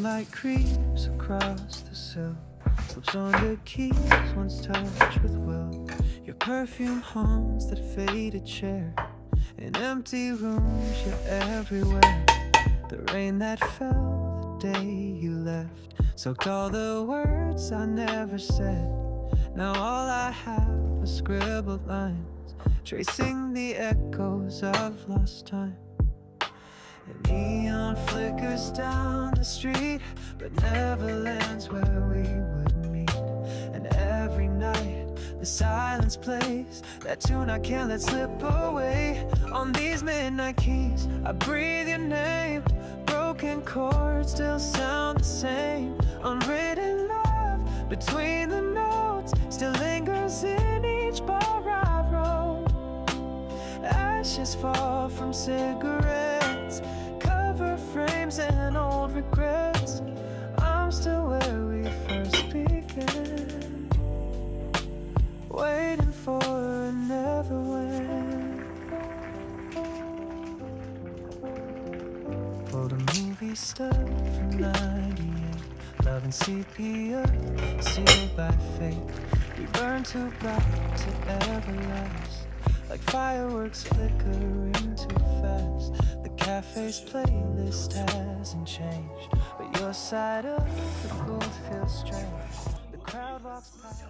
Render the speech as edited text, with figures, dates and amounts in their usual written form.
Moonlight creeps across the sill, slips on the keys once touched with will. Your perfume haunts that faded chair. In empty rooms, you're everywhere. The rain that fell the day you left soaked all the words I never said. Now all I have are scribbled lines, tracing the echoes of lost time. The neon flickers down the street, but never lands where we would meet. And every night the silence plays that tune I can't let slip away. On these midnight keys I breathe your name. Broken chords still sound the same. Unwritten love between the notes still lingers in each bar I wrote. Ashes fall from cigarettes, cover frames and old regrets. I'm still where we first began, waiting for a never went. Pulled a movie star from 98, love and sepia, sealed by fate. We burn too bright to ever last, like fireworks flickering too fast. The cafe's playlist hasn't changed, but your side of the booth feels strange. The crowd walks past.